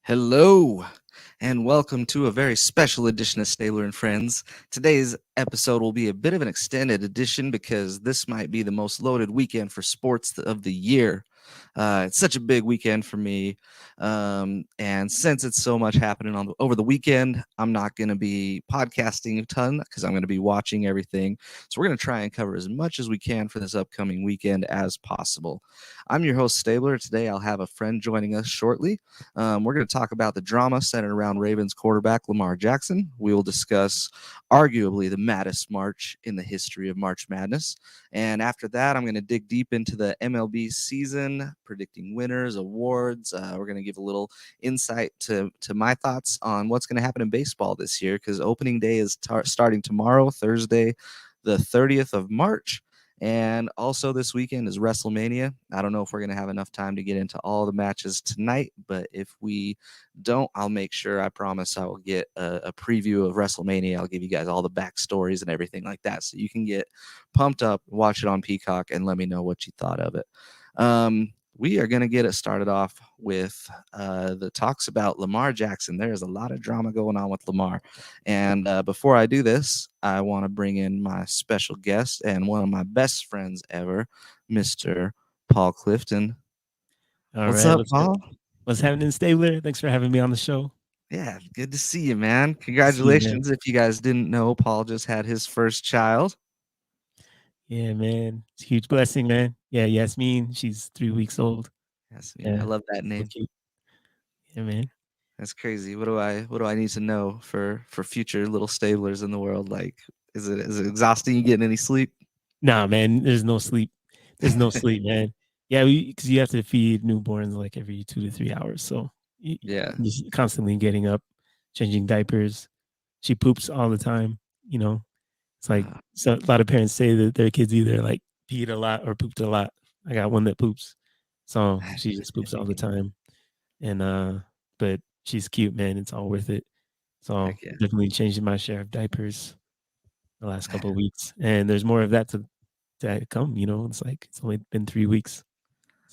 Hello, and welcome to a very special edition of Stabler and Friends. Today's episode will be a bit of an extended edition because this might be the most loaded weekend for sports of the year. It's such a big weekend for me, and since it's so much happening over the weekend, I'm not going to be podcasting a ton because I'm going to be watching everything. So we're going to try and cover as much as we can for this upcoming weekend as possible. I'm your host Stabler. Today I'll have a friend joining us shortly. We're going to talk about the drama centered around Ravens quarterback Lamar Jackson. We will discuss arguably the maddest March in the history of March Madness. And after that, I'm going to dig deep into the MLB season, predicting winners, awards. We're going to give a little insight to my thoughts on what's going to happen in baseball this year because opening day is starting tomorrow, Thursday, the 30th of March. And also this weekend is WrestleMania. I don't know if we're going to have enough time to get into all the matches tonight, but if we don't, I'll make sure, I promise I will get a preview of WrestleMania. I'll give you guys all the backstories and everything like that so you can get pumped up, watch it on Peacock, and let me know what you thought of it. We are going to get it started off with the talks about Lamar Jackson. There is a lot of drama going on with Lamar. And before I do this, I want to bring in my special guest and one of my best friends ever, Mr. Paul Clifton. All What's right, up, Paul? what's happening, Stabler? Thanks for having me on the show. Yeah, good to see you, man. See you, man. Congratulations. If you guys didn't know, Paul just had his first child. Yeah, man. It's a huge blessing, man. Yeah, Yasmin, she's 3 weeks old. Yes, I Yeah, love that so name. cute. Yeah, man. That's crazy. What do I need to know for future little stablers in the world? Like, is it exhausting? You getting any sleep? Nah, man, there's no sleep. There's no sleep, man. Yeah, because you have to feed newborns like every 2 to 3 hours. So Yeah. just constantly getting up, changing diapers. She poops all the time. You know, it's like Uh, so a lot of parents say that their kids either like peed a lot or pooped a lot. I got one that poops, so she just poops all the time. And but she's cute, man. It's all worth it. So Heck yeah. definitely changing my share of diapers the last couple of weeks, and there's more of that to come. It's like it's only been 3 weeks,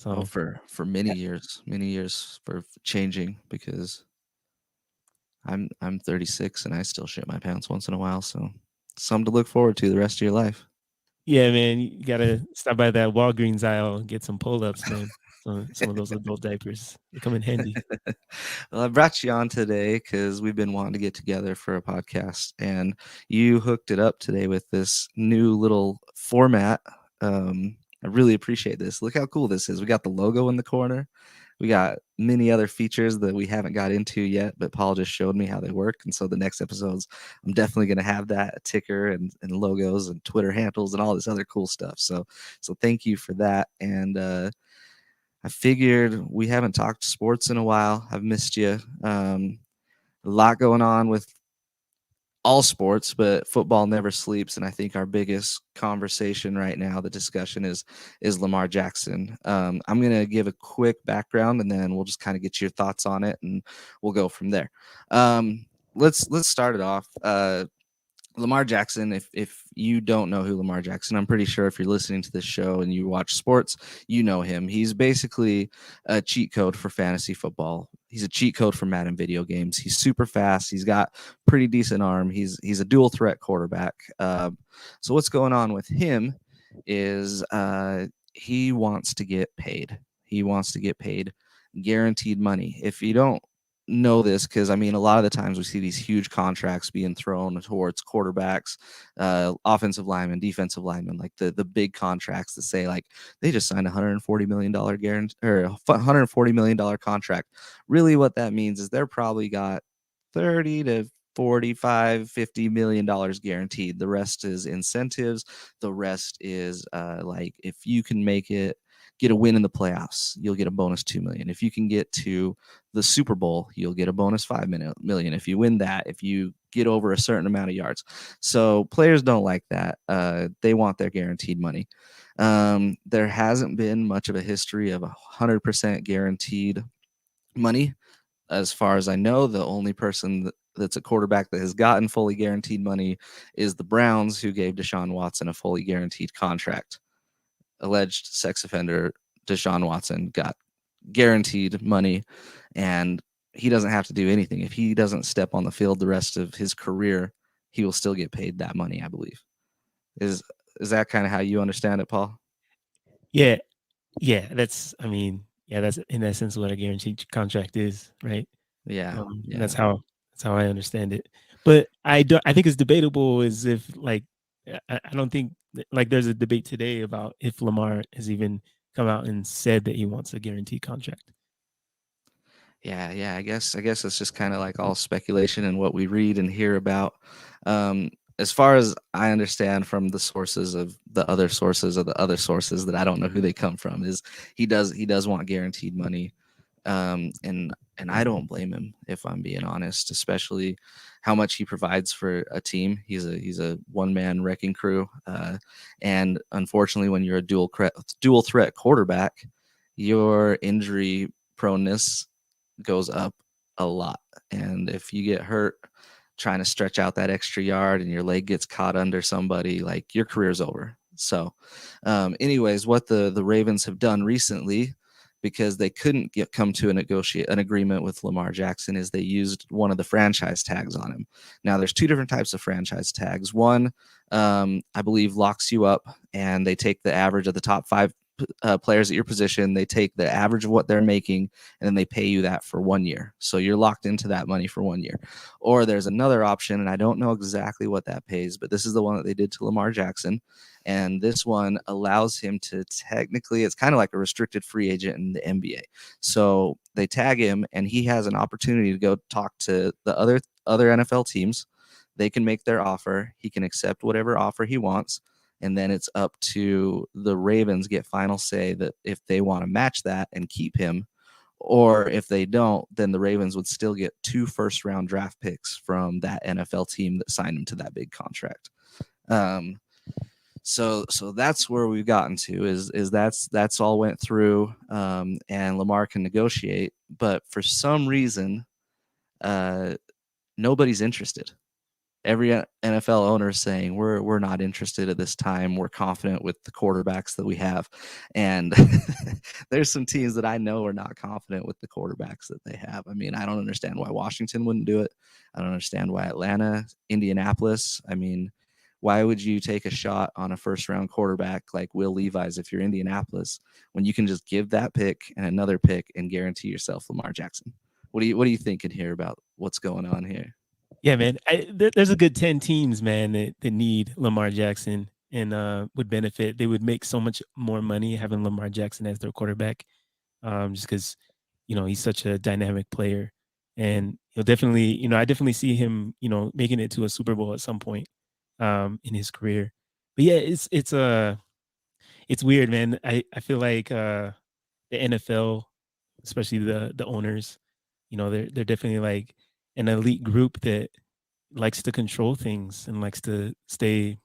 Oh, so for many years for changing because I'm 36 and I still shit my pants once in a while. So something to look forward to the rest of your life. yeah, man. You gotta stop by that Walgreens aisle and get some pull-ups, man. Some of those adult diapers, they come in handy. Well, I brought you on today because we've been wanting to get together for a podcast, and you hooked it up today with this new little format. I really appreciate this. Look how cool this is. We got the logo in the corner. We got many other features that we haven't got into yet, but Paul just showed me how they work. And so the next episodes, I'm definitely going to have that ticker and logos and Twitter handles and all this other cool stuff. So thank you for that. And I figured we haven't talked sports in a while. I've missed you. A lot going on with all sports, but football never sleeps. And I think our biggest conversation right now, the discussion is Lamar Jackson. I'm gonna give a quick background, and then we'll just kind of get your thoughts on it, and we'll go from there. Let's start it off. Lamar Jackson, if you don't know who Lamar Jackson, I'm pretty sure if you're listening to this show and you watch sports, you know him. He's basically a cheat code for fantasy football. He's a cheat code for Madden video games. He's super fast. He's got pretty decent arm. He's a dual threat quarterback. So what's going on with him is he wants to get paid. He wants to get paid guaranteed money. If you don't know this, because I mean, a lot of the times we see these huge contracts being thrown towards quarterbacks, offensive linemen, defensive linemen, like the big contracts that say like they just signed $140 million guarantee or $140 million contract. Really, what that means is they're probably got 30 to 45 $50 million guaranteed. The rest is incentives. The rest is like if you can get a win in the playoffs, you'll get a bonus 2 million. If you can get to the Super Bowl, you'll get a bonus 5 million. If you win that, if you get over a certain amount of yards. So players don't like that. They want their guaranteed money. There hasn't been much of a history of 100% guaranteed money. As far as I know, the only person that's a quarterback that has gotten fully guaranteed money is the Browns, who gave Deshaun Watson a fully guaranteed contract. Alleged sex offender Deshaun Watson got guaranteed money, and he doesn't have to do anything. If he doesn't step on the field the rest of his career, he will still get paid that money, I believe. Is is that kind of how you understand it, Paul? Yeah, yeah, that's in essence what a guaranteed contract is, right? Yeah, And yeah. that's how I understand it. But I think it's debatable as if like I don't think like there's a debate today about if Lamar has even come out and said that he wants a guaranteed contract. Yeah, yeah. I guess it's just kind of like all speculation and what we read and hear about. Um, as far as I understand from the sources of the other sources of the other sources that I don't know who they come from, is he does want guaranteed money. And I don't blame him, if I'm being honest, especially how much he provides for a team. He's a one man wrecking crew, and unfortunately, when you're a dual threat quarterback, your injury proneness goes up a lot. And if you get hurt trying to stretch out that extra yard and your leg gets caught under somebody, like your career's over. So, anyways, what the Ravens have done recently, because they couldn't come to an agreement with Lamar Jackson, is they used one of the franchise tags on him. Now, there's two different types of franchise tags. One, I believe, locks you up, and they take the average of the top five players at your position. They take the average of what they're making, and then they pay you that for 1 year. So you're locked into that money for 1 year. Or there's another option, and I don't know exactly what that pays, but this is the one that they did to Lamar Jackson. And this one allows him to technically, it's kind of like a restricted free agent in the NBA. So they tag him, and he has an opportunity to go talk to the other NFL teams. They can make their offer. He can accept whatever offer he wants, and then it's up to the Ravens get final say that if they want to match that and keep him, or if they don't, then the Ravens would still get 2 first-round draft picks from that NFL team that signed him to that big contract. Um, so that's where we've gotten to, is that's all went through, and Lamar can negotiate, but for some reason, uh, nobody's interested. Every NFL owner is saying we're not interested at this time. We're confident with the quarterbacks that we have, and there's some teams that I know are not confident with the quarterbacks that they have. I mean, I don't understand why Washington wouldn't do it. I don't understand why Atlanta, Indianapolis. I mean, why would you take a shot on a first round quarterback like Will Levis if you're Indianapolis when you can just give that pick and another pick and guarantee yourself Lamar Jackson? What are you thinking here about what's going on here? Yeah, man. There's a good 10 teams, man, that need Lamar Jackson and would benefit. They would make so much more money having Lamar Jackson as their quarterback, just because he's such a dynamic player, and he'll definitely, I definitely see him, making it to a Super Bowl at some point in his career. But yeah, it's weird, man. I feel like the NFL, especially the owners, they're definitely like an elite group that likes to control things and likes to stay,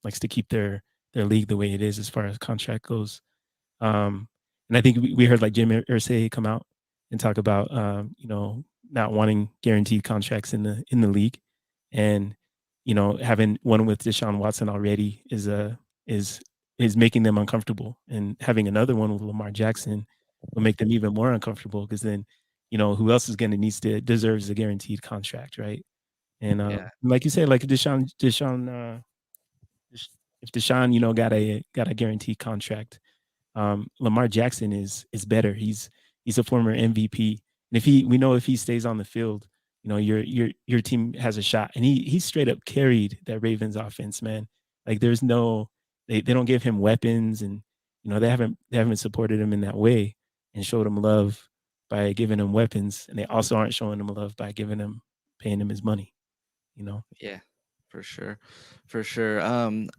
likes to keep their league the way it is as far as contract goes. And I think we heard like Jim Irsay come out and talk about not wanting guaranteed contracts in the league, and having one with Deshaun Watson already is is making them uncomfortable, and having another one with Lamar Jackson will make them even more uncomfortable because then who else is going to deserves a guaranteed contract, right? And Yeah. like you said, like if Deshaun got a guaranteed contract, Lamar Jackson is better. He's a former MVP, and we know if he stays on the field, your team has a shot. And he straight up carried that Ravens offense, man. Like there's no they don't give him weapons, and they haven't supported him in that way and showed him love by giving him weapons, and they also aren't showing him love by paying him his money. You know. Yeah, for sure, for sure.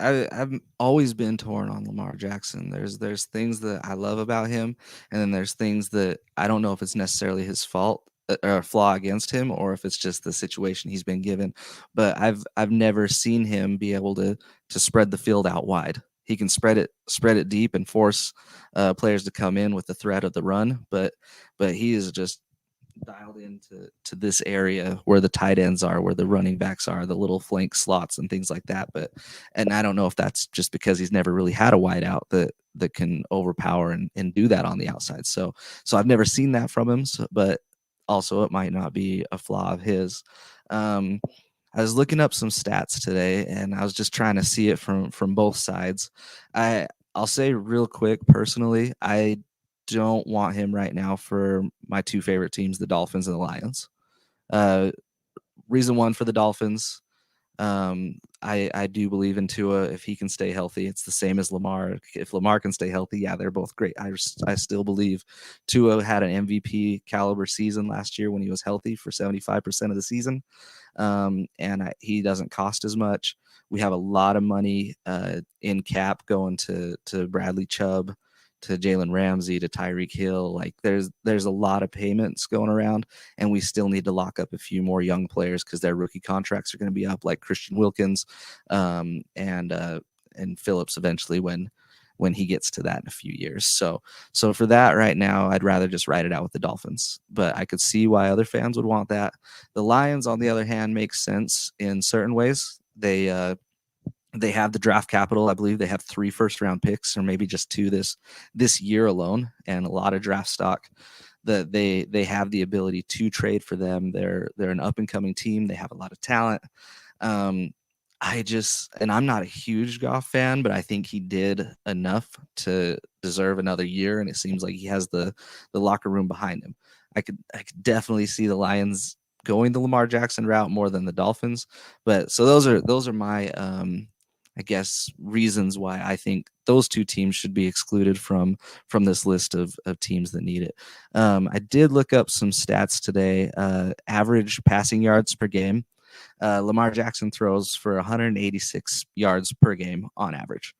I've always been torn on Lamar Jackson. There's things that I love about him, and then there's things that I don't know if it's necessarily his fault or a flaw against him, or if it's just the situation he's been given. But I've never seen him be able to spread the field out wide. He can spread it deep and force players to come in with the threat of the run, but he is just dialed into this area where the tight ends are, where the running backs are, the little flank slots and things like that. And I don't know if that's just because he's never really had a wideout that can overpower and do that on the outside. So I've never seen that from him. But also it might not be a flaw of his. Um, I was looking up some stats today, and I was just trying to see it from both sides. I'll say real quick, personally, I don't want him right now for my two favorite teams, the Dolphins and the Lions. Uh, Reason one for the Dolphins, I do believe in Tua if he can stay healthy. It's the same as Lamar. If Lamar can stay healthy, yeah, they're both great. I still believe Tua had an MVP caliber season last year when he was healthy for 75% of the season. He doesn't cost as much. We have a lot of money in cap going to Bradley Chubb, to Jalen Ramsey, to Tyreek Hill. Like there's a lot of payments going around, and we still need to lock up a few more young players because their rookie contracts are going to be up, like Christian Wilkins, and Phillips eventually when he gets to that in a few years. So for that right now, I'd rather just ride it out with the Dolphins. But I could see why other fans would want that. The Lions, on the other hand, makes sense in certain ways. They have the draft capital. I believe they have 3 first-round picks, or maybe just 2 this year alone, and a lot of draft stock. That they have the ability to trade for them. They're an up and coming team. They have a lot of talent. Um, and I'm not a huge Goff fan, but I think he did enough to deserve another year, and it seems like he has the locker room behind him. I could definitely see the Lions going the Lamar Jackson route more than the Dolphins. But so those are my I guess reasons why I think those two teams should be excluded from this list of teams that need it. I did look up some stats today. Average passing yards per game. Lamar Jackson throws for 186 yards per game on average.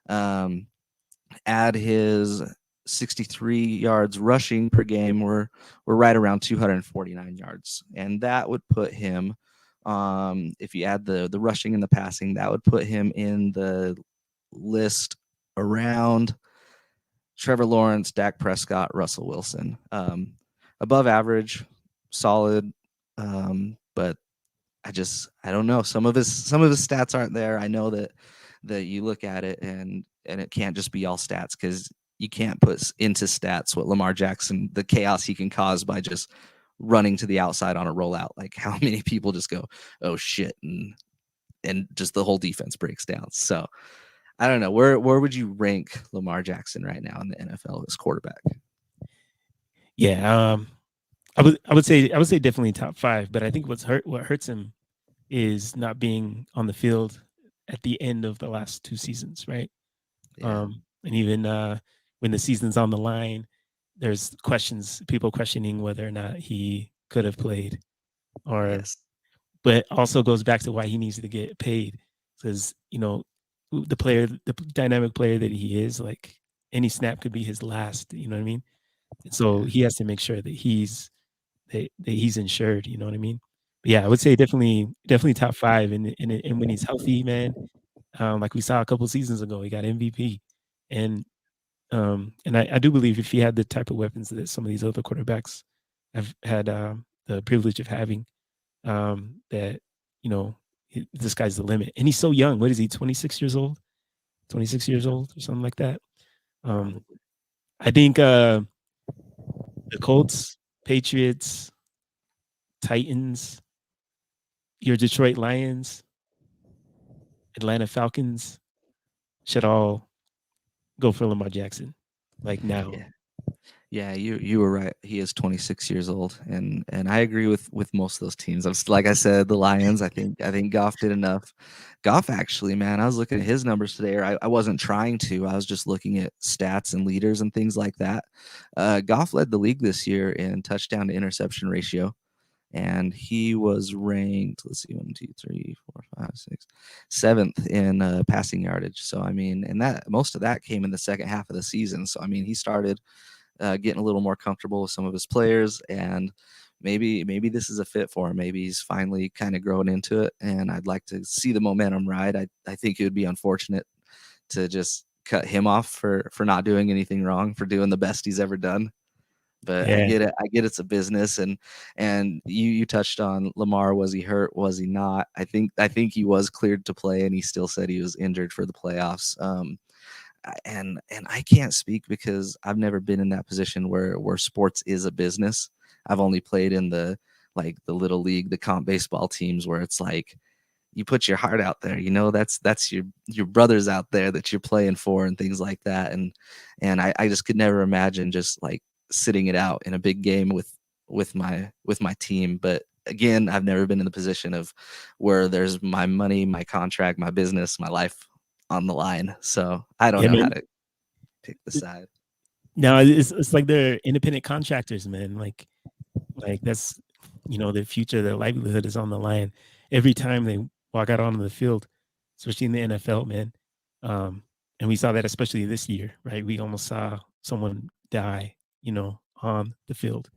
Add his 63 yards rushing per game, we're right around 249 yards, and that would put him, if you add the rushing and the passing, that would put him in the list around Trevor Lawrence, Dak Prescott, Russell Wilson. Above average, solid, but I don't know. Some of his stats aren't there. I know that you look at it and it can't just be all stats, because you can't put into stats what Lamar Jackson, the chaos he can cause by just running to the outside on a rollout. Like how many people just go, oh shit, and just the whole defense breaks down. So I don't know. Where would you rank Lamar Jackson right now in the NFL as quarterback? Yeah, I would say definitely top 5, but I think what hurts him is not being on the field at the end of the last 2 seasons, right? Yeah. And even when the season's on the line, there's people questioning whether or not he could have played, or Yes. but also goes back to why he needs to get paid, because the dynamic player that he is, like any snap could be his last. You know what I mean? And so Yeah. he has to make sure that he's insured. You know what I mean? But yeah, I would say definitely top 5, and when he's healthy, man, like we saw a couple seasons ago, he got MVP, and I do believe if he had the type of weapons that some of these other quarterbacks have had the privilege of having, that you know this guy's the limit, and he's so young. What is he? 26 years old? 26 years Yeah. old or something like that. Um, Probably. I think the Colts, Patriots, Titans, your Detroit Lions, Atlanta Falcons should all go for Lamar Jackson, like now. Yeah. Yeah, you were right. He is 26 years old, and I agree with most of those teams. Like I said, the Lions. I think Goff did enough. Goff actually, man, I was looking at his numbers today. Or I wasn't trying to. I was just looking at stats and leaders and things like that. Goff led the league this year in touchdown to interception ratio, and he was ranked. Let's see, 1, 2, 3, 4, 5, 6, seventh in passing yardage. So I mean, and that most of that came in the second half of the season. So I mean, he started getting a little more comfortable with some of his players, and maybe this is a fit for him. Maybe he's finally kind of growing into it, and I'd like to see the momentum ride. I think it would be unfortunate to just cut him off for not doing anything wrong, for doing the best he's ever done. But I Yeah, get it. I get it's a business, and you touched on Lamar. Was he hurt? Was he not? I think he was cleared to play, and he still said he was injured for the playoffs. And I can't speak because I've never been in that position where sports is a business. I've only played in the little league, the comp baseball teams where it's like you put your heart out there, that's your brothers out there that you're playing for and things like that. And I just could never imagine just like sitting it out in a big game with my team. But again, I've never been in the position of where there's my money, my contract, my business, my life on the line. So I don't Yeah, know how man. to pick the side. No, it's like they're independent contractors, man. Like that's their future, their livelihood is on the line every time they walk out onto the field, especially in the NFL, man. Um, and we saw that especially this year, right? We almost saw someone die, on the field,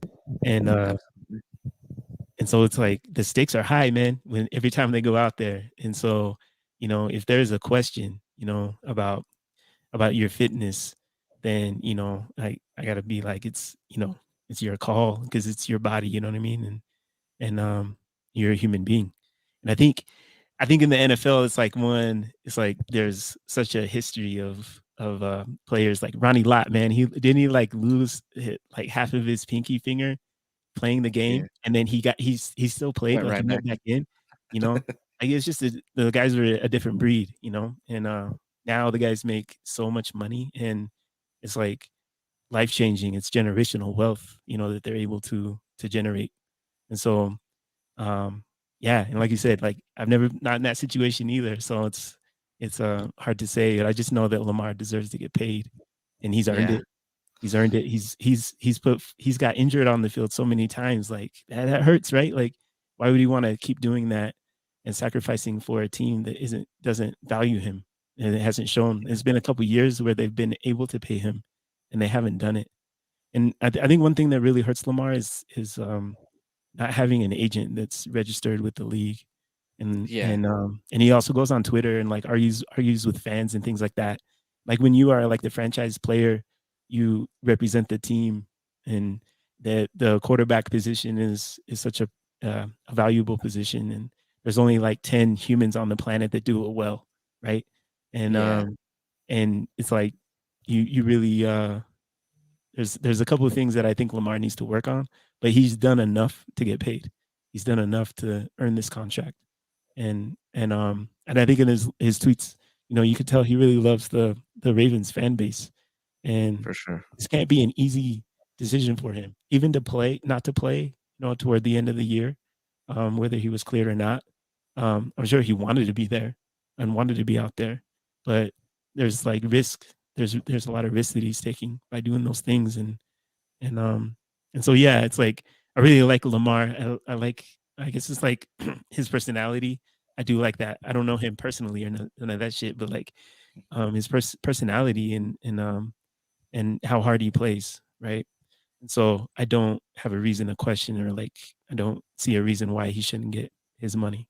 and Absolutely. so it's like the stakes are high, man. When every time they go out there, and so if there's a question, about your fitness, then I gotta be like it's your call because it's your body, you know what I mean, and you're a human being. And I think in the NFL it's like there's such a history of players like Ronnie Lott, man. He like lose like half of his pinky finger playing the Yeah. game, and then he still played, Went like he right went back. back in, you know. Like it's just the guys are a different breed, and now the guys make so much money, and it's like life changing. It's generational wealth, that they're able to generate. And so um yeah, and like you said, like I've never not in that situation either, so it's hard to say. But I just know that Lamar deserves to get paid, and he's earned Yeah, it. He's earned it. He's got injured on the field so many times. Like that hurts, right? Like, why would he want to keep doing that and sacrificing for a team that doesn't value him and it hasn't shown? It's been a couple years where they've been able to pay him, and they haven't done it. And I think one thing that really hurts Lamar is not having an agent that's registered with the league. yeah, And he also goes on Twitter and like argues with fans and things like that. Like when you are like the franchise player, you represent the team, and that the quarterback position is such a valuable position, and there's only like 10 humans on the planet that do it well, right? And yeah, it's like you really there's a couple of things that I think Lamar needs to work on, but he's done enough to get paid. He's done enough to earn this contract. And I think in his tweets, you could tell he really loves the Ravens fan base. And for sure. this can't be an easy decision for him, even to play, not to play, toward the end of the year, whether he was cleared or not. I'm sure he wanted to be there and wanted to be out there, but there's like risk. There's a lot of risk that he's taking by doing those things, and and so yeah, it's like I really like Lamar. I like, I guess it's like his personality. I do like that. I don't know him personally or none of that shit, but like his personality and how hard he plays, right? And so I don't have a reason to question, or like I don't see a reason why he shouldn't get his money.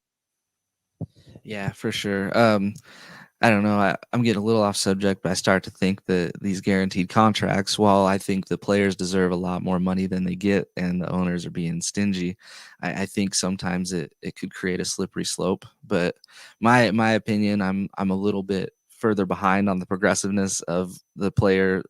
Yeah, for sure. I don't know. I'm getting a little off subject, but I start to think that these guaranteed contracts, while I think the players deserve a lot more money than they get and the owners are being stingy, I think sometimes it could create a slippery slope. But my opinion, I'm a little bit further behind on the progressiveness of the player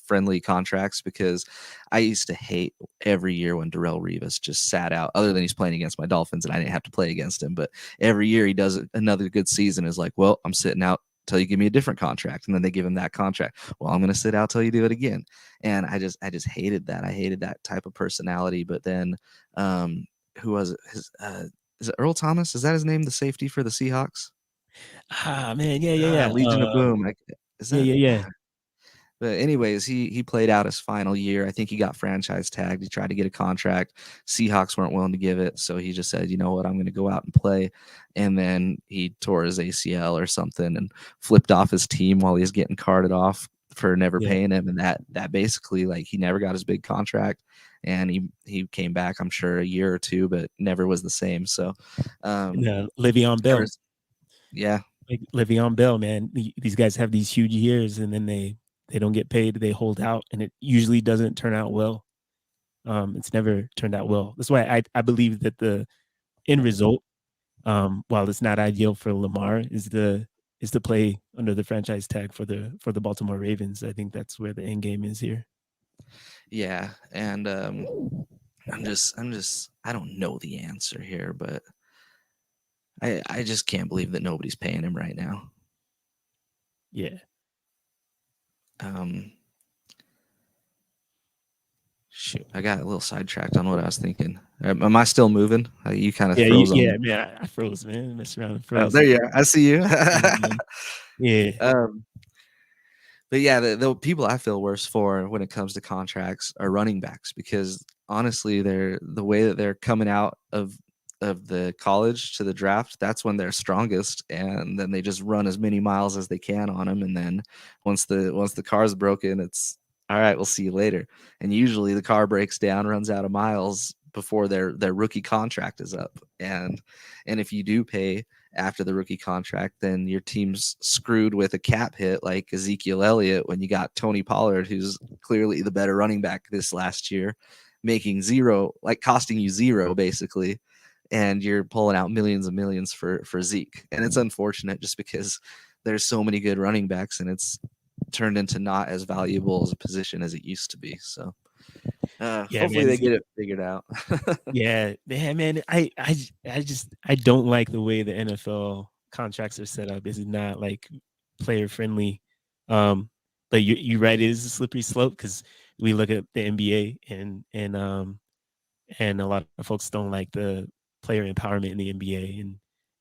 friendly contracts because I used to hate every year when Darrell Rivas just sat out, other than he's playing against my Dolphins and I didn't have to play against him. But every year he does another good season is like, well, I'm sitting out till you give me a different contract, and then they give him that contract. Well, I'm going to sit out till you do it again, and I just hated that. I hated that type of personality. But then, who was it? Is it Earl Thomas? Is that his name? The safety for the Seahawks? Ah, man, yeah, yeah, yeah. Legion of Boom. Is Yeah, that? yeah, yeah. But anyways, he played out his final year. I think he got franchise tagged. He tried to get a contract. Seahawks weren't willing to give it, so he just said, "You know what? I'm going to go out and play." And then he tore his ACL or something and flipped off his team while he was getting carted off for never Yeah. paying him. And that basically, like, he never got his big contract. And he came back, I'm sure, a year or two, but never was the same. So, And, um, Le'Veon ever, Bell. yeah, Like Le'Veon Bell, man, these guys have these huge years, and then they don't get paid. They hold out, and it usually doesn't turn out well. It's never turned out well. That's why I believe that the end result, while it's not ideal for Lamar, is to play under the franchise tag for the Baltimore Ravens. I think that's where the end game is here. yeah, and I don't know the answer here, but I just can't believe that nobody's paying him right now. Yeah. Um, Shoot, I got a little sidetracked on what I was thinking. Am I still moving? You kind of Yeah, you, froze on yeah, me. man. I froze, man. Messed around and Oh, froze. there you are. I see you. Yeah, man. Yeah. um, But yeah, the people I feel worse for when it comes to contracts are running backs because honestly, they're the way that they're coming out of the college to the draft. That's when they're strongest, and then they just run as many miles as they can on them. And then once the car's broken, it's all right. We'll see you later. And usually, the car breaks down, runs out of miles before their rookie contract is up. And if you do pay after the rookie contract, then your team's screwed with a cap hit like Ezekiel Elliott when you got Tony Pollard, who's clearly the better running back this last year, making zero, like costing you zero basically, and you're pulling out millions and millions for Zeke. And it's unfortunate just because there's so many good running backs and it's turned into not as valuable as a position as it used to be. So Yeah, hopefully man. they get it figured out. Yeah, man. I don't like the way the NFL contracts are set up. It's not like player friendly. Um, but you right, it is a slippery slope because we look at the NBA and a lot of folks don't like the player empowerment in the NBA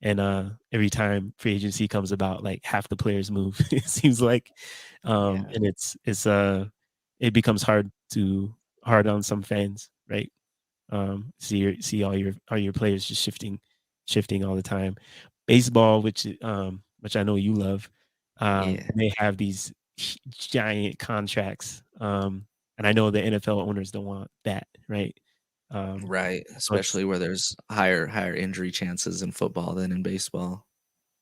and every time free agency comes about, like half the players move. It seems like, Yeah. and it's it becomes hard on some fans, right? See all your players just shifting all the time. Baseball, which I know you love, Yeah. they have these giant contracts, and I know the NFL owners don't want that, right? Um, Right, so it's especially where there's higher injury chances in football than in baseball.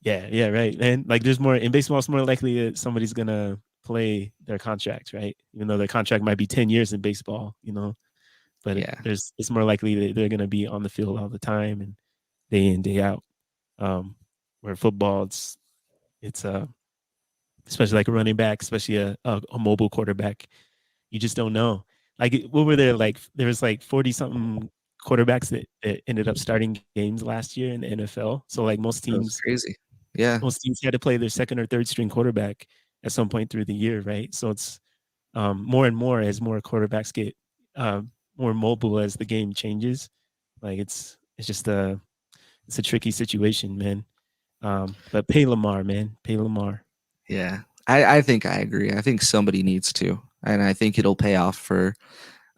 yeah, right. And like there's more in baseball, it's more likely that somebody's gonna play their contract, right? Even though their contract might be 10 years in baseball, but Yeah, it's more likely that they're gonna be on the field all the time and day in, day out. Um, where football, it's especially like a running back, especially a mobile quarterback, you just don't know. Like, what were there like? There was like 40 something quarterbacks that ended up starting games last year in the NFL. So like that was crazy. Yeah, most teams had to play their second or third string quarterback at some point through the year, right? So it's more and more as more quarterbacks get more mobile as the game changes. Like it's just it's a tricky situation, man. But pay Lamar, man, pay Lamar. yeah. I think I agree. I think somebody needs to, and I think it'll pay off for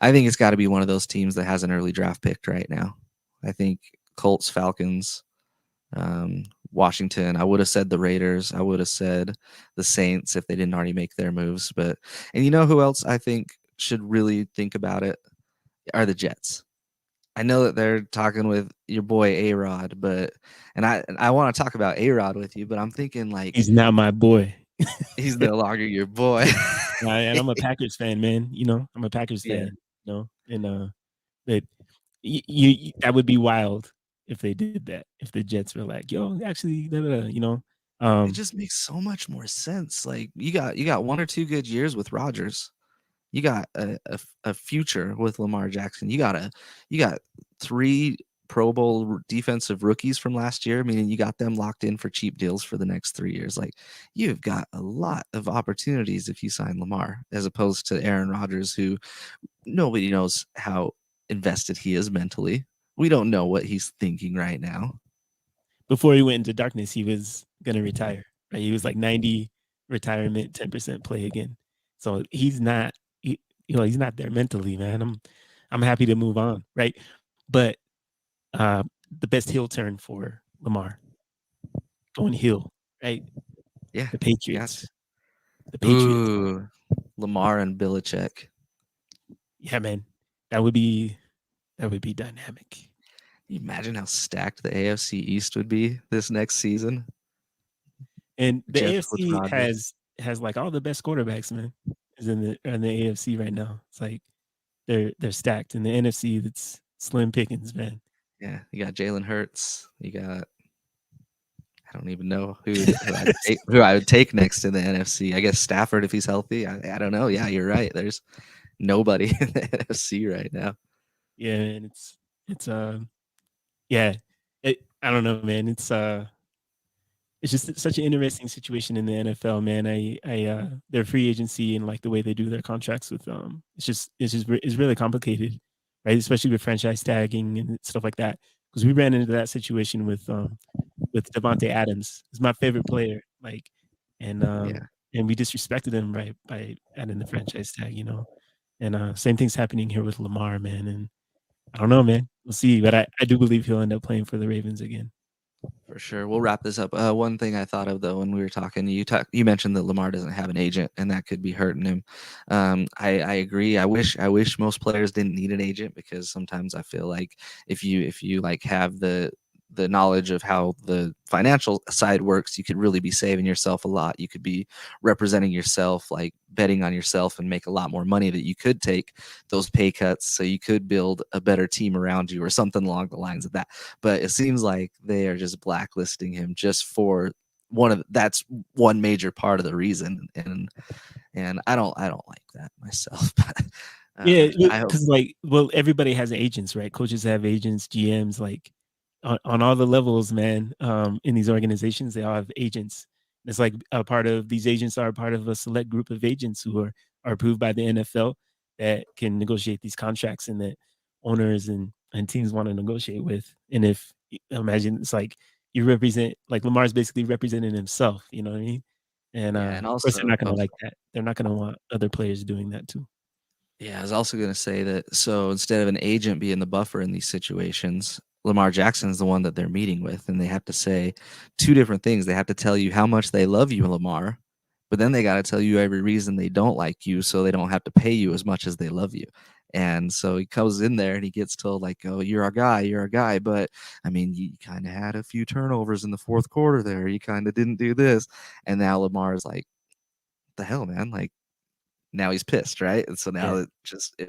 I think it's gotta be one of those teams that has an early draft pick right now. I think Colts, Falcons, um, Washington. I would have said the Raiders. I would have said the Saints if they didn't already make their moves, but and you know who else I think should really think about it are the Jets. I know that they're talking with your boy A-Rod, but and I wanna talk about A-Rod with you, but I'm thinking, like, He's not my boy. he's no longer your boy. And I'm a Packers fan, man. I'm a Packers Yeah. fan. And that that would be wild if they did that. If the Jets were like, "Yo, actually, da, da, da," It um, just makes so much more sense, like, you got 1 or 2 good years with Rodgers. You got a future with Lamar Jackson. You got 3 Pro Bowl defensive rookies from last year, meaning you got them locked in for cheap deals for the next 3 years. Like, you've got a lot of opportunities if you sign Lamar, as opposed to Aaron Rodgers, who nobody knows how invested he is mentally. We don't know what he's thinking right now. before he went into darkness, he was gonna retire. Right? He was like 90 retirement, 10% play again. So he's not, he's not there mentally, man. I'm happy to move on, right? But uh, the best heel turn for Lamar going heel, right? Yeah, The you got to. Patriots, the Patriots. Ooh, Lamar and Belichick. Yeah, man, that would be that would be dynamic. You imagine how stacked the AFC East would be this next season? And the Just with AFC Rodgers. has like all the best quarterbacks, man. Is in the AFC right now. It's like they're stacked. In the NFC, it's slim pickings, man. Yeah, you got Jalen Hurts. You got I don't even know who I would take next in the NFC. I guess Stafford if he's healthy. I don't know. Yeah, you're right. There's nobody in the NFC right now. Yeah, man, it's yeah. I don't know, man. It's just such an interesting situation in the NFL, man. Their free agency and like the way they do their contracts with it's really complicated, right? Especially with franchise tagging and stuff like that. Because we ran into that situation with Devontae Adams. He's my favorite player, like, and Yeah, and we disrespected him right by adding the franchise tag, you know. And same thing's happening here with Lamar, man. And I don't know, man. We'll see, but I do believe he'll end up playing for the Ravens again. for sure. We'll wrap this up. One thing I thought of though when we were talking, you mentioned that Lamar doesn't have an agent, and that could be hurting him. I agree. I wish most players didn't need an agent, because sometimes I feel like if you like have the knowledge of how the financial side works, you could really be saving yourself a lot. You could be representing yourself, like betting on yourself, and make a lot more money that you could take those pay cuts, so you could build a better team around you or something along the lines of that. But it seems like they are just blacklisting him just for that's one major part of the reason. And I don't like that myself. But Yeah, I hope. because like, well, everybody has agents, right? Coaches have agents, GMs, like on all the levels, man. In these organizations, they all have agents. It's like a part of these agents are a part of a select group of agents who are approved by the NFL that can negotiate these contracts and that owners and teams want to negotiate with. And if imagine it's like you represent like Lamar's basically representing himself, you know what I mean? And Yeah, and of course they're also not gonna like that. They're not gonna want other players doing that too. yeah, I was also going to say that, so instead of an agent being the buffer in these situations, Lamar Jackson is the one that they're meeting with, and they have to say two different things. They have to tell you how much they love you, Lamar, but then they got to tell you every reason they don't like you, so they don't have to pay you as much as they love you. And so he comes in there and he gets told, like, "Oh, you're our guy, you're our guy." But I mean, you kind of had a few turnovers in the fourth quarter there. You kind of didn't do this, and now Lamar is like, "The hell, man!" Like, now he's pissed, right? And so now Yeah.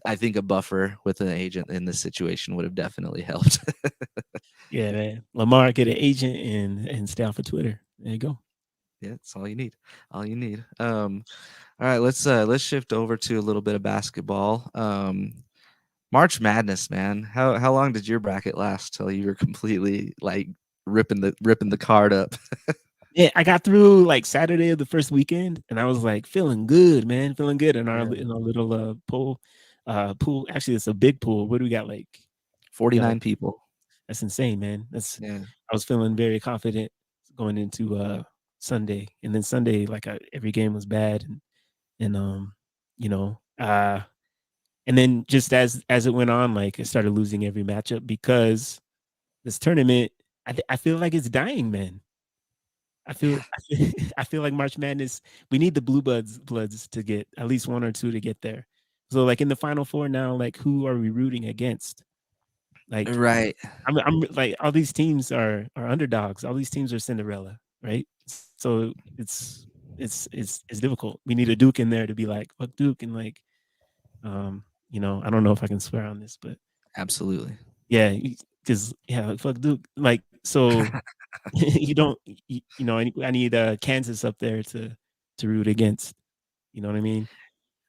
I think a buffer with an agent in this situation would have definitely helped. Yeah, man. Lamar, get an agent and stay off of Twitter. There you go. Yeah, that's all you need. All you need. All right, let's shift over to a little bit of basketball. March Madness, man. How long did your bracket last till you were completely like ripping the card up? Yeah, I got through like Saturday of the first weekend, and I was like feeling good, man, feeling good in Yeah. our little pool. Pool. Actually, it's a big pool. What do we got? Like we got 49 like people. that's insane, man. That's Yeah. I was feeling very confident going into Sunday, and then Sunday like every game was bad, and you know and then just as it went on, like I started losing every matchup because this tournament, I feel like it's dying, man. I feel Yeah. I feel like March Madness, we need the bloods to get at least one or two to get there. So like in the final four now, like who are we rooting against? Like Right. I'm like all these teams are underdogs. All these teams are Cinderella, right? So it's difficult. We need a Duke in there to be like, fuck Duke, and like I don't know if I can swear on this, but Absolutely. yeah, because yeah, like, fuck Duke. Like so you don't I need Kansas up there to root against. You know what I mean?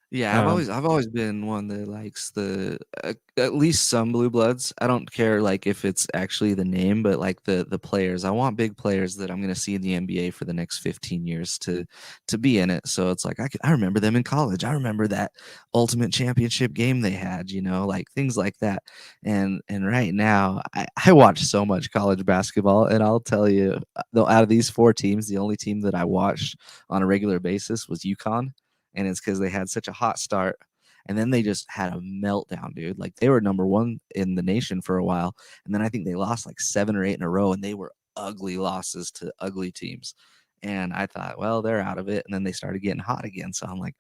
Yeah, I've Um, always I've always been one that likes at least some blue bloods. I don't care like if it's actually the name, but like the players. I want big players that I'm going to see in the NBA for the next 15 years to be in it. So it's like I remember them in college. I remember that ultimate championship game they had, like things like that. And right now I watch so much college basketball, and I'll tell you, though, out of these four teams, the only team that I watched on a regular basis was UConn, and it's because they had such a hot start. And then they just had a meltdown, dude. Like they were number one in the nation for a while. And then I think they lost like 7 or 8 in a row, and they were ugly losses to ugly teams. And I thought, well, they're out of it. And then they started getting hot again. So I'm like,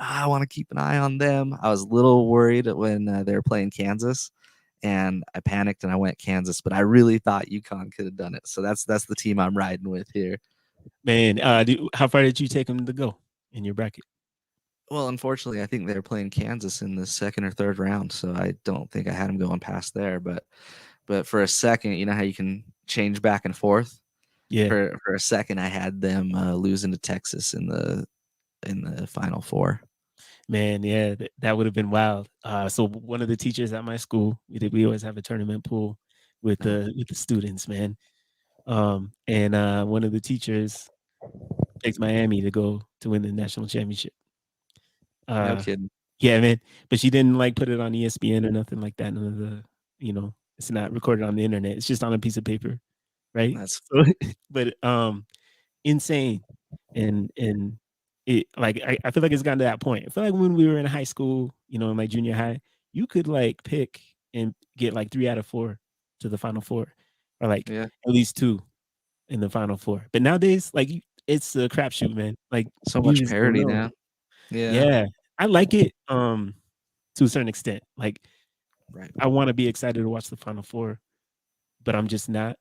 I want to keep an eye on them. I was a little worried when they were playing Kansas, and I panicked and I went Kansas, but I really thought UConn could have done it. So that's the team I'm riding with here. Man, how far did you take them to go in your bracket? Well, unfortunately, I think they're playing Kansas in the second or third round, so I don't think I had them going past there. But for a second, you know how you can change back and forth. Yeah, For a second, I had them losing to Texas in the Final Four. Man, yeah, that would have been wild. So one of the teachers at my school, we always have a tournament pool Uh-huh. with the students, man. And one of the teachers picked Miami to go to win the national championship. No Uh, kidding. yeah, man. But she didn't like put it on ESPN or nothing like that. None of the, it's not recorded on the internet. It's just on a piece of paper, right? That's So, but insane, and it like I feel like it's gotten to that point. I feel like when we were in high school, in like junior high, you could like pick and get like 3 out of 4 to the final four, or like yeah, at least 2 in the final four. But nowadays, like it's a crapshoot, man. Like so you much just don't parity know. now. Yeah, Yeah, I like it to a certain extent. Like right. I want to be excited to watch the final four, but I'm just not.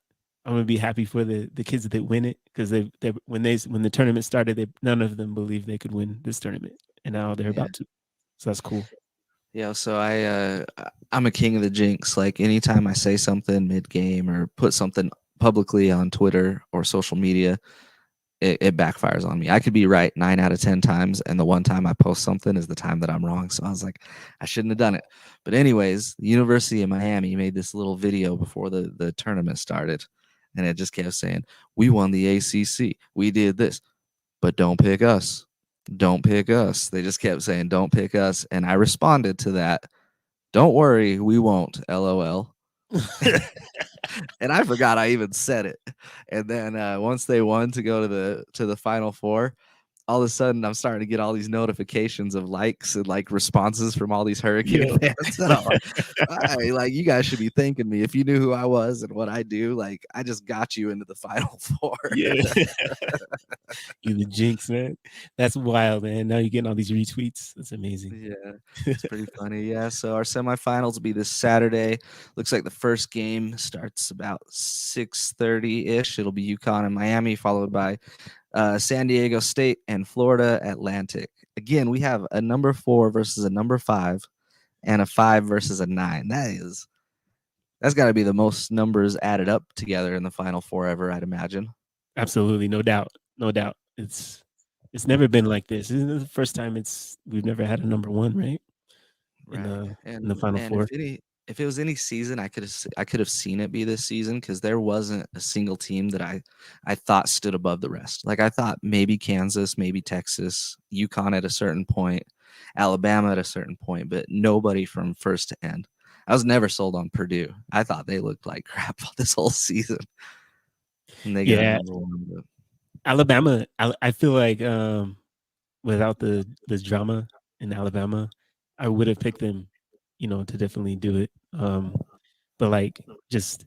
I'm gonna be happy for the kids that win it because they when the tournament started, none of them believed they could win this tournament, and now they're Yeah. about to. So that's cool. Yeah, so I'm a king of the jinx. Like anytime I say something mid game or put something publicly on Twitter or social media, it backfires on me. I could be right 9 out of 10 times, and the one time I post something is the time that I'm wrong. So I was like, I shouldn't have done it. But anyways, the University of Miami made this little video before the tournament started, and it just kept saying, "We won the ACC. We did this, but don't pick us. Don't pick us." They just kept saying, "Don't pick us," and I responded to that, "Don't worry, we won't. LOL." And I forgot I even said it. And then once they won to go to the final four, all of a sudden I'm starting to get all these notifications of likes and like responses from all these Hurricane Yeah. fans. And I'm like, "Hey, like you guys should be thanking me if you knew who I was and what I do. Like I just got you into the final four." Yeah. You the jinx, man. That's wild, man. Now you're getting all these retweets. That's amazing. Yeah, it's pretty funny. Yeah, so our semifinals will be this Saturday. Looks like the first game starts about 6:30 ish. It'll be UConn and Miami, followed by San Diego State and Florida Atlantic. Again, we have a number 4 versus a number 5, and a 5 versus a 9. That's got to be the most numbers added up together in the Final Four ever, I'd imagine. Absolutely, no doubt, no doubt. It's never been like this. This is the first time we've never had a number one, right? In Right. the in the And final man, four. if it was any season, I could have seen it be this season because there wasn't a single team that I thought stood above the rest. Like I thought maybe Kansas, maybe Texas, UConn at a certain point, Alabama at a certain point, but nobody from first to end. I was never sold on Purdue. I thought they looked like crap this whole season, and they got Yeah, number one. But Alabama. I feel like without the drama in Alabama, I would have picked them, to definitely do it. But like just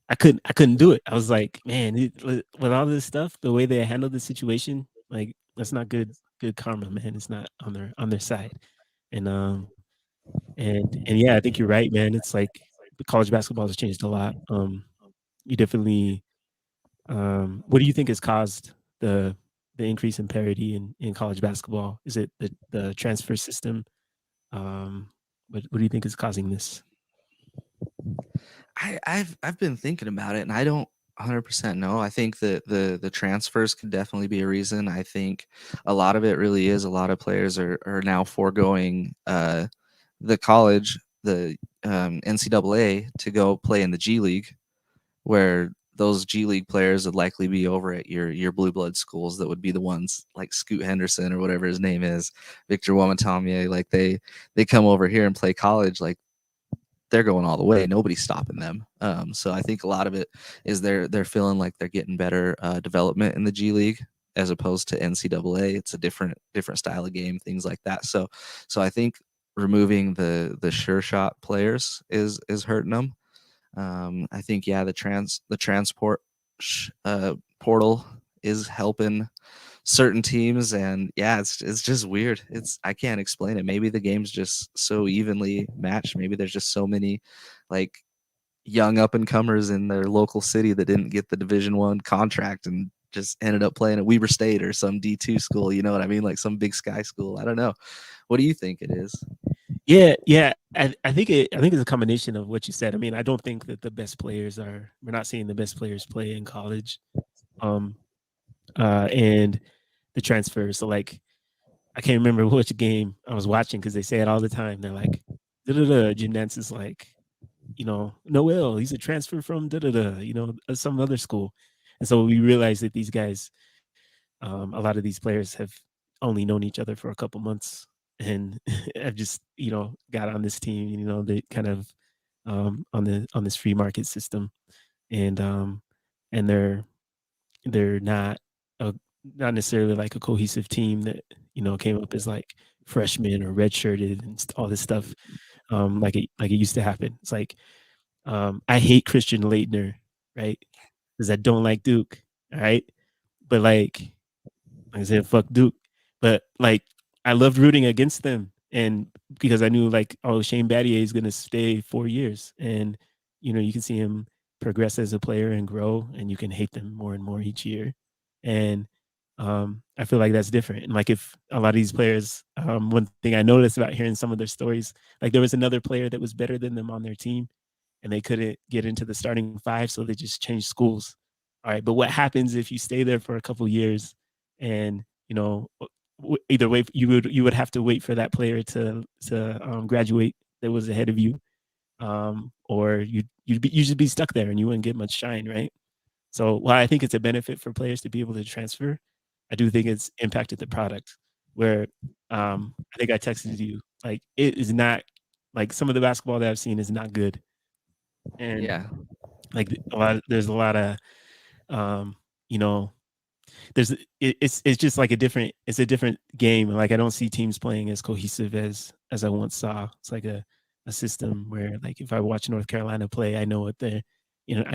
I couldn't do it. I was like, man, with all this stuff, the way they handled the situation, like that's not good karma, man. It's not on their side. And and yeah, I think you're right, man. It's like the college basketball has changed a lot. You definitely what do you think has caused the increase in parity in college basketball? Is it the transfer system? What do you think is causing this? I've been thinking about it, and I don't 100% know. I think that the transfers could definitely be a reason. I think a lot of it really is a lot of players are now foregoing the college, the NCAA to go play in the G League, where those G League players would likely be over at your blue blood schools that would be the ones like Scoot Henderson or whatever his name is, Victor Wamatamia. Like they come over here and play college. Like they're going all the way. Nobody's stopping them. So I think a lot of it is they're feeling like they're getting better development in the G League as opposed to NCAA. It's a different style of game, things like that. So I think removing the sure shot players is hurting them. I think yeah, the transport portal is helping certain teams, and yeah, it's just weird. I can't explain it. Maybe the game's just so evenly matched. Maybe there's just so many like young up and comers in their local city that didn't get the Division 1 contract and just ended up playing at Weber State or some D2 school. You know what I mean? Like some Big Sky school. I don't know. What do you think it is? Yeah, yeah. I think it's a combination of what you said. I mean, I don't think that the best players are we're not seeing the best players play in college. Um and the transfers. So like I can't remember which game I was watching because they say it all the time. They're like, da da da. Jim Nance is like, Noel, he's a transfer from da da da, some other school. And so we realized that these guys, a lot of these players have only known each other for a couple months and have just, got on this team, they kind of on this free market system. And and they're not necessarily like a cohesive team that, came up as like freshmen or redshirted and all this stuff. Like it used to happen. It's like I hate Christian Leitner, right? Because I don't like Duke. All right. But like I said, fuck Duke. But like I loved rooting against them. And because I knew like, oh, Shane Battier is gonna stay 4 years. And you can see him progress as a player and grow, and you can hate them more and more each year. And I feel like that's different. And like if a lot of these players, one thing I noticed about hearing some of their stories, like there was another player that was better than them on their team and they couldn't get into the starting five, so they just changed schools. All right, but what happens if you stay there for a couple years, and either way you would have to wait for that player to graduate that was ahead of you, or you should be stuck there and you wouldn't get much shine, right? So while I think it's a benefit for players to be able to transfer, I do think it's impacted the product. Where I think I texted you like it is not like some of the basketball that I've seen is not good, and Yeah. like there's a lot of um you know there's it's just like it's a different game. Like I don't see teams playing as cohesive as I once saw. It's like a system where like if I watch North Carolina play, I know what I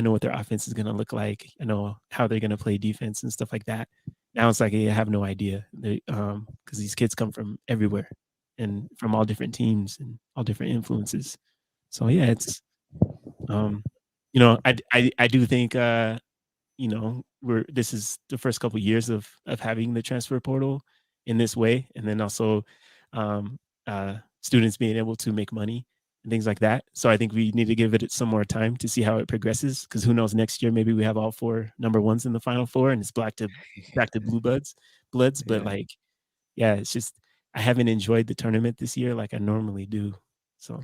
know what their offense is going to look like. I know how they're going to play defense and stuff like that. Now it's like I have no idea. Because these kids come from everywhere and from all different teams and all different influences. So yeah, it's um I do think we're this is the first couple of years of having the transfer portal in this way, and then also um, students being able to make money and things like that. So I think we need to give it some more time to see how it progresses. Because who knows, next year maybe we have all four number ones in the Final Four, and it's back to bloods. But Yeah. like, yeah, it's just I haven't enjoyed the tournament this year like I normally do. So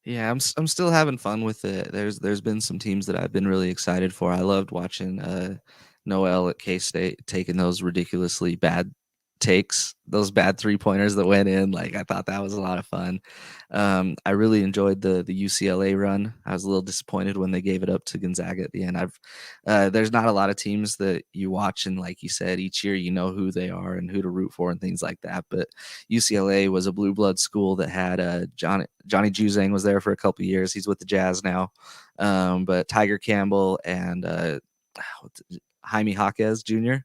Yeah, I'm still having fun with it. There's been some teams that I've been really excited for. I loved watching Noel at K-State taking those ridiculously bad takes, those bad three-pointers that went in. Like I thought that was a lot of fun. I really enjoyed the UCLA run. I was a little disappointed when they gave it up to Gonzaga at the end. There's not a lot of teams that you watch and like you said, each year you know who they are and who to root for and things like that. But UCLA was a blue blood school that had Johnny Juzang was there for a couple years. He's with the Jazz now. But Tiger Campbell and Jaime Jaquez Jr.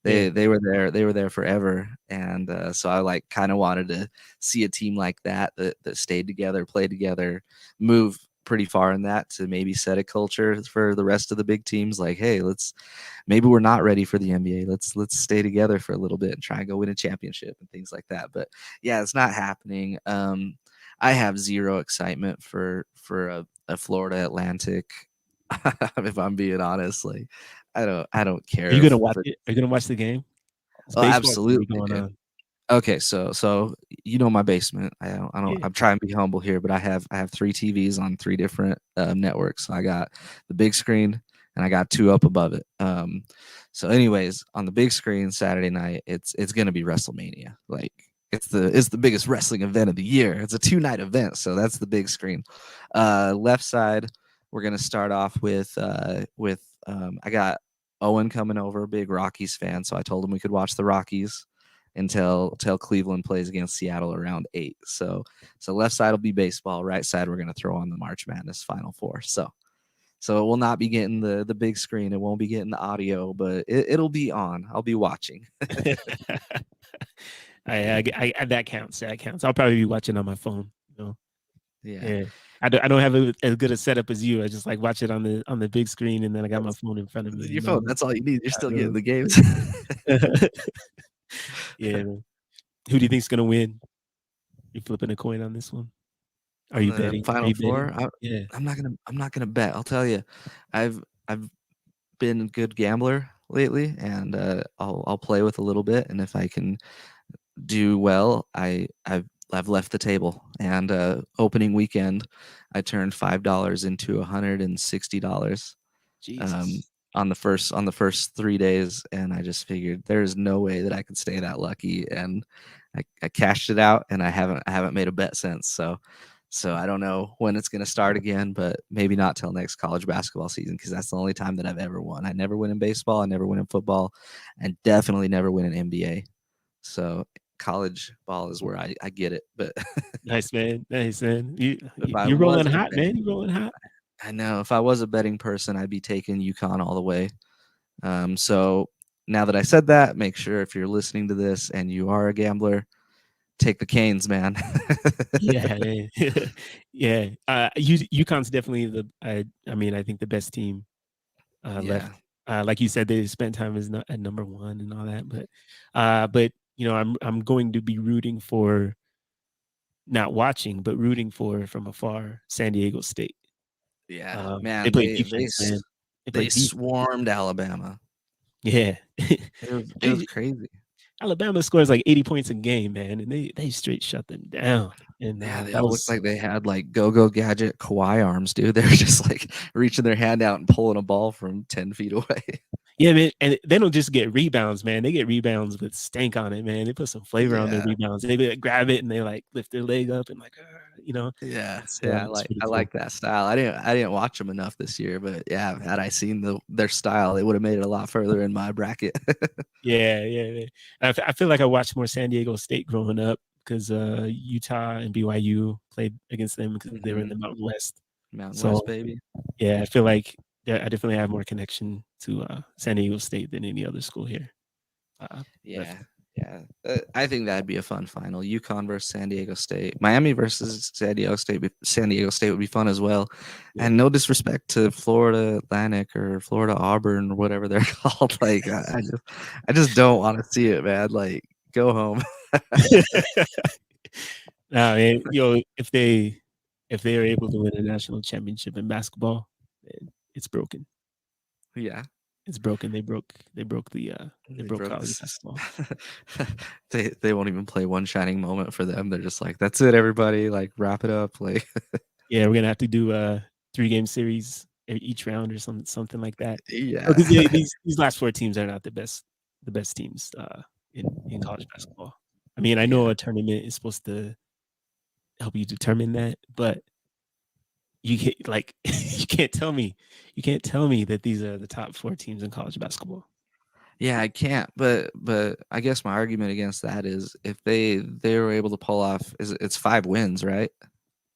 yeah, They were there forever, and so I like kind of wanted to see a team like that stayed together, played together, move pretty far in that to maybe set a culture for the rest of the big teams. Like, hey, maybe we're not ready for the NBA. Let's stay together for a little bit and try and go win a championship and things like that. But yeah, it's not happening. I have zero excitement for a Florida Atlantic. If I'm being honest, like I don't are care you gonna watch for. it? Are you gonna watch the game? It's Oh, baseball's gonna be absolutely, going dude. on. Okay, so my basement. I don't. Yeah. I'm trying to be humble here, but I have three TVs on three different networks. So I got the big screen and I got two up above it. So anyways, on the big screen Saturday night, it's gonna be WrestleMania. Like it's the biggest wrestling event of the year. It's a 2-night event, so that's the big screen. Left side, we're gonna start off with I got Owen coming over, big Rockies fan, so I told him we could watch the Rockies until Cleveland plays against Seattle around 8. So left side will be baseball, right side we're gonna throw on the March Madness Final Four. So it will not be getting the big screen. It won't be getting the audio, but it'll be on. I'll be watching. That counts. That counts. I'll probably be watching on my phone. Yeah. Yeah. I don't have as good a setup as you. I just like watch it on the big screen, and then I got my That's, phone in front of me. your phone. That's all you need. You're still getting So, the games. yeah. Man. Who do you think's gonna win? You flipping a coin on this one? Are On you the betting? Are Final you Four, betting? Yeah. I'm not gonna bet. I'll tell you, I've been a good gambler lately, and I'll play with a little bit, and if I can do well, I've left the table. And opening weekend, I turned $5 into $160 um, Jesus. on the first 3 days, and I just figured there's no way that I could stay that lucky, and I cashed it out, and I haven't made a bet since. So I don't know when it's gonna start again, but maybe not till next college basketball season because that's the only time that I've ever won. I never win in baseball, I never win in football, and definitely never win in NBA. So college ball is where I get it. But Nice, man. Nice, man. if I You're rolling was a hot, bet, man. You're rolling hot. I know if I was a betting person, I'd be taking UConn all the way. So now that I said that, make sure if you're listening to this and you are a gambler, take the Canes, man. Yeah, man. Yeah. UConn's definitely I mean, I think the best team Yeah, left. Like you said, they spent time as at number one and all that, but you know, I'm going to be rooting for, not watching, but rooting for from afar, San Diego State. yeah, They man. play They they defense, man. s- They play they defense. swarmed Alabama. Yeah. It was They- crazy. Alabama scores like 80 points a game, man, and they straight shut them down. And Yeah, they that all looked was like they had like go-go gadget Kawhi arms, dude. They were just like reaching their hand out and pulling a ball from 10 feet away. Yeah, man, and they don't just get rebounds, man. They get rebounds with stank on it, man. They put some flavor on their Yeah, rebounds. They like, grab it and they like lift their leg up and like, you know, yeah, yeah. I it's like pretty I cool. like that style. I didn't watch them enough this year, but yeah, had I seen their style, they would have made it a lot further in my bracket. Yeah, yeah. Yeah. I feel like I watched more San Diego State growing up because Utah and BYU played against them because they were in Hmm. the Mountain West. Mountain West, So baby. yeah, I feel like, yeah, I definitely have more connection to San Diego State than any other school here. But Yeah, yeah. I think that'd be a fun final. UConn versus San Diego State. Miami versus San Diego State. San Diego State would be fun as well. yeah. And no disrespect to Florida Atlantic or Florida Auburn or whatever they're called. Like I just don't want to see it, man. Like go home. Nah, man, if they are able to win a national championship in basketball, then it's broken. Yeah. It's broken. They They broke broke college this. basketball. They won't even play one shining moment for them. They're just like, that's it, everybody. Like wrap it up. Like Yeah, we're gonna have to do a 3-game series each round or something like that. yeah. Because these last four teams are not the best teams in college basketball. I mean, I know Yeah. a tournament is supposed to help you determine that, but you can't like you can't tell me that these are the top four teams in college basketball. Yeah, I can't, but I guess my argument against that is if they were able to pull off it's 5 wins, right?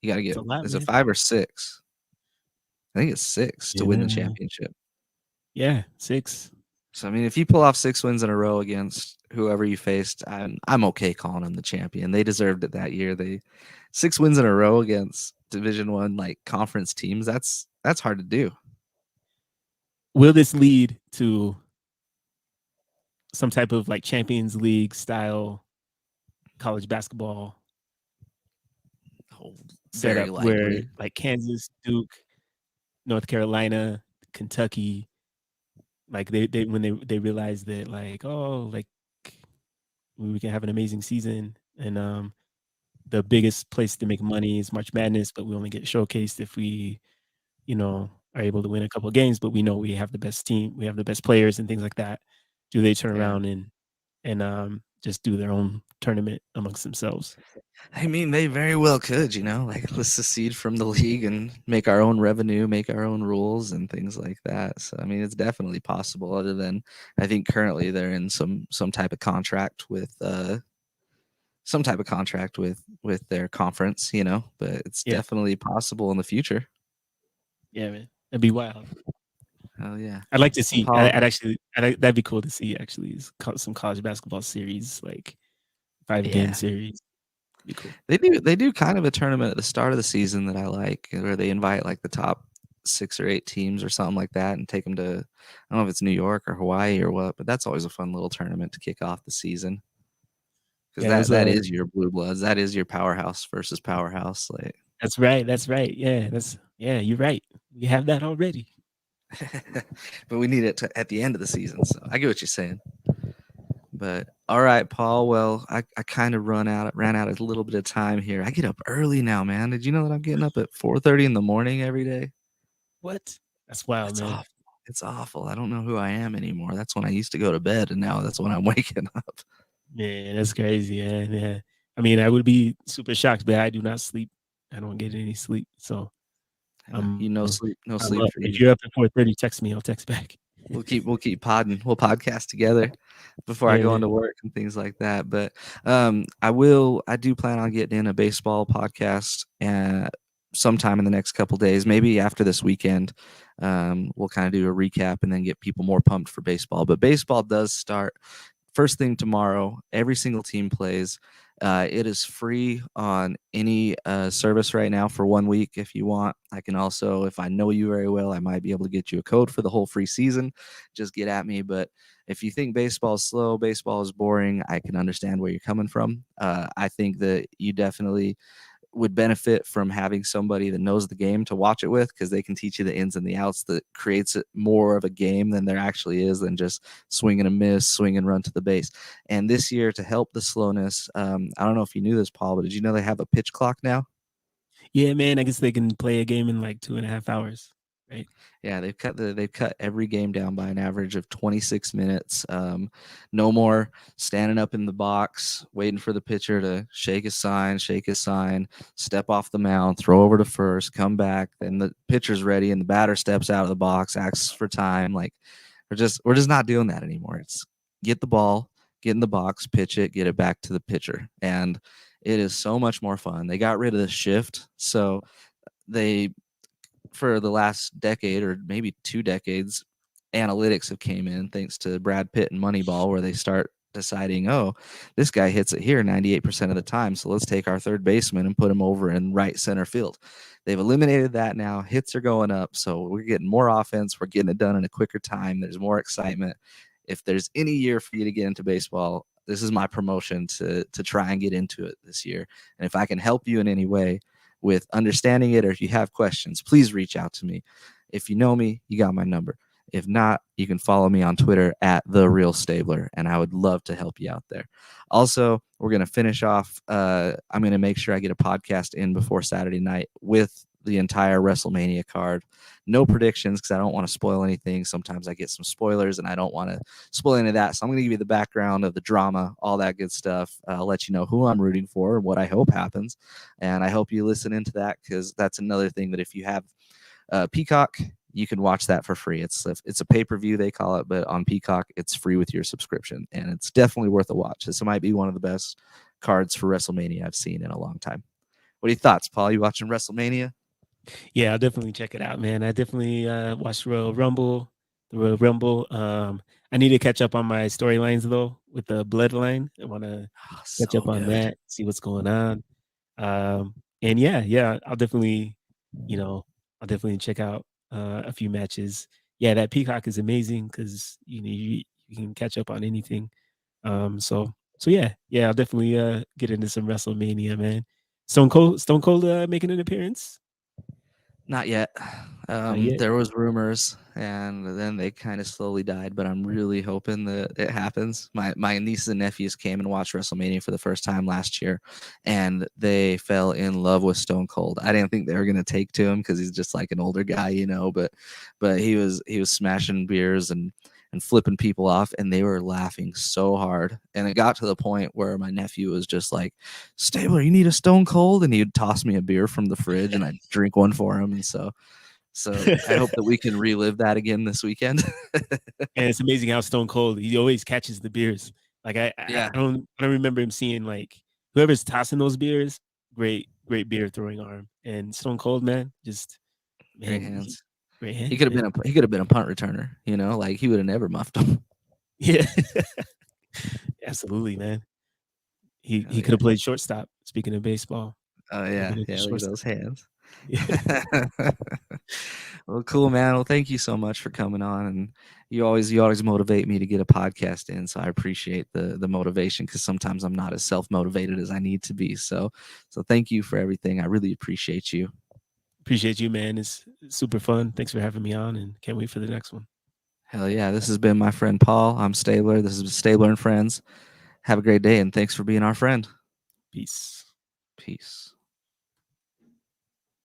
You gotta It's get a lot, is it man. 5 or 6? I think it's 6 to win the Yeah, championship. yeah, 6. So I mean, if you pull off 6 wins in a row against whoever you faced, I'm okay calling them the champion. They deserved it that year. They 6 wins in a row against Division 1 like conference teams. That's hard to do. Will this lead to some type of like Champions League style college basketball Oh, very setup where likely. like Kansas, Duke, North Carolina, Kentucky, like they when they realize that like, oh, like we can have an amazing season, and the biggest place to make money is March Madness, but we only get showcased if we, are able to win a couple of games, but we know we have the best team, we have the best players and things like that. Do they turn Yeah. around and just do their own tournament amongst themselves? I mean, they very well could, like let's secede from the league and make our own revenue, make our own rules and things like that. So I mean, it's definitely possible. Other than I think currently they're in some type of contract with with their conference, but it's Yeah, definitely possible in the future. yeah, man, that'd be wild. Oh yeah. I'd like to see. Paul, That'd be cool to see. Actually, is some college basketball series, like 5-game yeah. series. Be cool. They do kind of a tournament at the start of the season that I like, where they invite like the top 6 or 8 teams or something like that, and take them to I don't know if it's New York or Hawaii or what, but that's always a fun little tournament to kick off the season because Yeah, that is your blue bloods, that is your powerhouse versus powerhouse, like. that's right. That's right. Yeah. You're right. We have that already. But we need it at the end of the season, so I get what you're saying. But all right, Paul. Well, I kind of ran out a little bit of time here. I get up early now, man. Did you know that I'm getting up at 4:30 in the morning every day? What? That's wild, It's man. awful. It's awful. I don't know who I am anymore. That's when I used to go to bed, and now that's when I'm waking up. Man, that's crazy, man. Yeah. I mean, I would be super shocked, but I do not sleep. I don't get any sleep. So You I'm no up. sleep, no If sleep you're for up you. at 4:30, text me. I'll text back. We'll keep podding. We'll podcast together before I Yeah, go man. into work and things like that. But I do plan on getting in a baseball podcast sometime in the next couple days, maybe after this weekend. We'll kind of do a recap and then get people more pumped for baseball. But baseball does start first thing tomorrow. Every single team plays. It is free on any service right now for 1 week if you want. I can also, if I know you very well, I might be able to get you a code for the whole free season. Just get at me. But if you think baseball is slow, baseball is boring, I can understand where you're coming from. I think that you definitely would benefit from having somebody that knows the game to watch it with, because they can teach you the ins and the outs that creates it more of a game than there actually is, than just swing and a miss, swing and run to the base. And this year, to help the slowness, I don't know if you knew this, Paul, but did you know they have a pitch clock now? Yeah, man. I guess they can play a game in like 2.5 hours, right? Yeah, they've cut every game down by an average of 26 minutes. No more standing up in the box waiting for the pitcher to shake his sign, step off the mound, throw over to first, come back. Then the pitcher's ready and the batter steps out of the box, asks for time. Like we're just not doing that anymore. It's get the ball, get in the box, pitch it, get it back to the pitcher, and it is so much more fun. They got rid of the shift, so they for the last decade or maybe 2 decades, analytics have came in thanks to Brad Pitt and Moneyball, where they start deciding, oh, this guy hits it here 98% of the time, so let's take our third baseman and put him over in right center field. They've eliminated that now. Hits are going up, so we're getting more offense. We're getting it done in a quicker time. There's more excitement. If there's any year for you to get into baseball, this is my promotion to try and get into it this year. And if I can help you in any way with understanding it, or if you have questions, please reach out to me. If you know me, you got my number. If not, you can follow me on Twitter at The Real Stabler, and I would love to help you out there. Also, we're going to finish off. I'm going to make sure I get a podcast in before Saturday night with the entire WrestleMania card. No predictions, because I don't want to spoil anything. Sometimes I get some spoilers and I don't want to spoil any of that. So I'm going to give you the background of the drama, all that good stuff. I'll let you know who I'm rooting for and what I hope happens. And I hope you listen into that, because that's another thing that if you have Peacock, you can watch that for free. It's a pay-per-view, they call it, but on Peacock it's free with your subscription, and it's definitely worth a watch. This might be one of the best cards for WrestleMania I've seen in a long time. What are your thoughts, Paul? You watching WrestleMania? Yeah, I'll definitely check it out, man. I definitely watched Royal Rumble, the Royal Rumble. I need to catch up on my storylines though with the Bloodline. I want to Oh, catch so up on good. that, see what's going on. And yeah, I'll definitely, you know, I'll definitely check out a few matches. Yeah, that Peacock is amazing because you can catch up on anything. So yeah, I'll definitely get into some WrestleMania, man. Stone Cold making an appearance. Not yet. Not yet. There was rumors, and then they kind of slowly died. But I'm really hoping that it happens. My nieces and nephews came and watched WrestleMania for the first time last year, and they fell in love with Stone Cold. I didn't think they were gonna take to him because he's just like an older guy, But he was smashing beers and flipping people off, and they were laughing so hard. And it got to the point where my nephew was just like, Stabler, you need a Stone Cold? And he'd toss me a beer from the fridge and I'd drink one for him. And so I hope that we can relive that again this weekend. And it's amazing how Stone Cold, he always catches the beers. Like Yeah, I don't remember him seeing like whoever's tossing those beers, great beer throwing arm. And Stone Cold, man, just great man, hands. great He hands, could have man. been he could have been a punt returner, like he would have never muffed him. Yeah. Absolutely, man. He Oh could yeah. have played shortstop. Speaking of baseball, Oh could have yeah. been a good Yeah, look at shortstop. those hands. Yeah. Well, cool, man. Well, thank you so much for coming on, and you always motivate me to get a podcast in. So I appreciate the motivation, because sometimes I'm not as self motivated as I need to be. So thank you for everything. I really appreciate you. Appreciate you, man. It's super fun. Thanks for having me on and can't wait for the next one. Hell yeah. This has been my friend Paul. I'm Stabler. This is Stabler and Friends. Have a great day, and thanks for being our friend. Peace. Peace.